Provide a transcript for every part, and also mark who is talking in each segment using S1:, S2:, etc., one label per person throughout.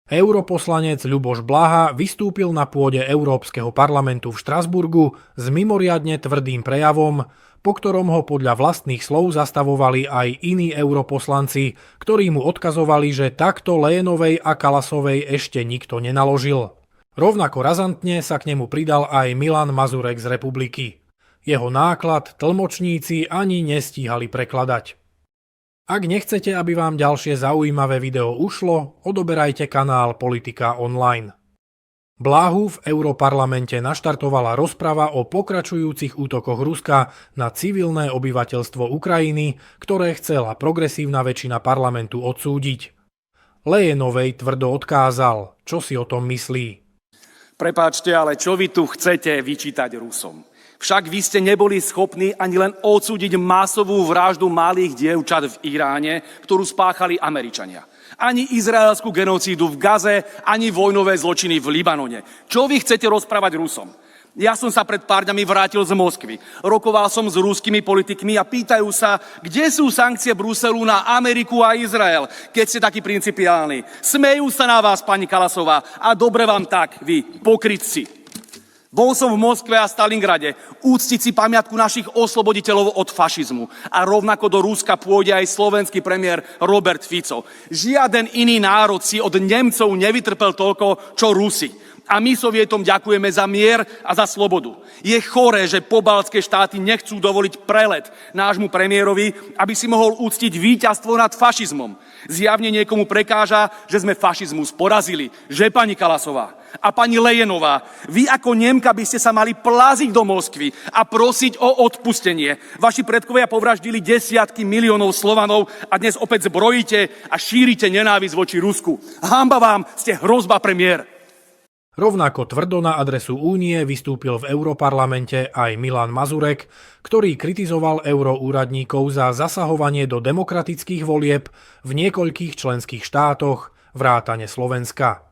S1: Europoslanec Ľuboš Blaha vystúpil na pôde Európskeho parlamentu v Štrasburgu s mimoriadne tvrdým prejavom, po ktorom ho podľa vlastných slov zastavovali aj iní europoslanci, ktorí mu odkazovali, že takto Lénovej a Kalasovej ešte nikto nenaložil. Rovnako razantne sa k nemu pridal aj Milan Mazurek z Republiky. Jeho náklad tlmočníci ani nestíhali prekladať. Ak nechcete, aby vám ďalšie zaujímavé video ušlo, odoberajte kanál Politika online. Blahu v Europarlamente naštartovala rozprava o pokračujúcich útokoch Ruska na civilné obyvateľstvo Ukrajiny, ktoré chcela progresívna väčšina parlamentu odsúdiť. Leyenovej tvrdo odkázal, čo si o tom myslí.
S2: Prepáčte, ale čo vy tu chcete vyčítať Rusom? Však vy ste neboli schopní ani len odsúdiť masovú vraždu malých dievčat v Iráne, ktorú spáchali Američania. Ani izraelskú genocídu v Gaze, ani vojnové zločiny v Libanone. Čo vy chcete rozprávať Rusom? Ja som sa pred pár dňami vrátil z Moskvy. Rokoval som s ruskými politikmi a pýtajú sa, kde sú sankcie Bruselu na Ameriku a Izrael, keď ste takí principiálni. Smejú sa na vás, pani Kalasová, a dobre vám tak, vy pokrytci. Bol som v Moskve a Stalingrade úctiť si pamiatku našich osloboditeľov od fašizmu. A rovnako do Ruska pôjde aj slovenský premiér Robert Fico. Žiaden iný národ si od Nemcov nevytrpel toľko, čo Rusi. A my Sovietom ďakujeme za mier a za slobodu. Je choré, že pobaltské štáty nechcú dovoliť prelet nášmu premiérovi, aby si mohol uctiť víťazstvo nad fašizmom. Zjavne niekomu prekáža, že sme fašizmus porazili. Že, pani Kalasová? A pani Leyenová, vy ako Nemka by ste sa mali pláziť do Moskvy a prosiť o odpustenie. Vaši predkovia povraždili desiatky miliónov Slovanov a dnes opäť zbrojíte a šírite nenávisť voči Rusku. Hanba vám, ste hrozba, premiér.
S1: Rovnako tvrdo na adresu Únie vystúpil v Europarlamente aj Milan Mazurek, ktorý kritizoval euroúradníkov za zasahovanie do demokratických volieb v niekoľkých členských štátoch, vrátane Slovenska.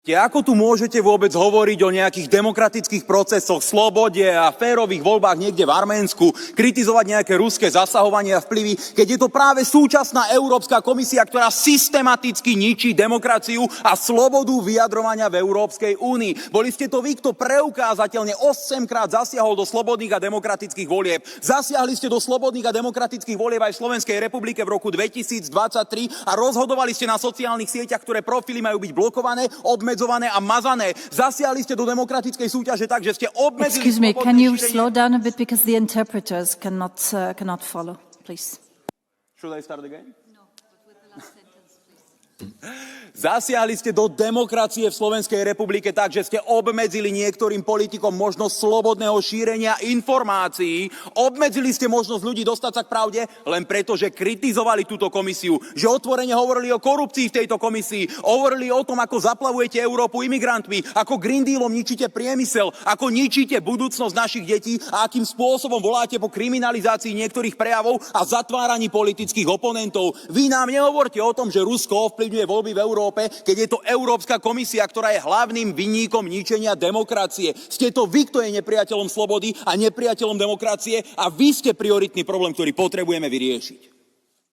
S3: Ako tu môžete vôbec hovoriť o nejakých demokratických procesoch, slobode a férových voľbách niekde v Arménsku, kritizovať nejaké ruské zasahovanie a vplyvy, keď je to práve súčasná Európska komisia, ktorá systematicky ničí demokraciu a slobodu vyjadrovania v Európskej únii. Boli ste to vy, kto preukázateľne 8-krát zasiahol do slobodných a demokratických volieb. Zasiahli ste do slobodných a demokratických volieb aj v Slovenskej republike v roku 2023 a rozhodovali ste na sociálnych sieťach, ktoré profily majú byť blokované, obmedzované a mazané. Zasiahli ste do demokratickej súťaže tak, že ste obmedzili...
S4: Excuse me, can you slow down a bit because the interpreters cannot follow, please.
S3: Should I start again?
S4: No, but with the last sentence, please.
S3: Zasiahli ste do demokracie v Slovenskej republike tak, že ste obmedzili niektorým politikom možnosť slobodného šírenia informácií. Obmedzili ste možnosť ľudí dostať sa k pravde len preto, že kritizovali túto komisiu. Že otvorene hovorili o korupcii v tejto komisii. Hovorili o tom, ako zaplavujete Európu imigrantmi, ako Green Dealom ničíte priemysel, ako ničíte budúcnosť našich detí a akým spôsobom voláte po kriminalizácii niektorých prejavov a zatváraní politických oponentov. Vy nám nehovorte o tom, že Rusko ovplyvňuje voľby v Európe, keď je to Európska komisia, ktorá je hlavným vinníkom ničenia demokracie. Ste to vy, kto je nepriateľom slobody a nepriateľom demokracie a vy ste prioritný problém, ktorý potrebujeme vyriešiť.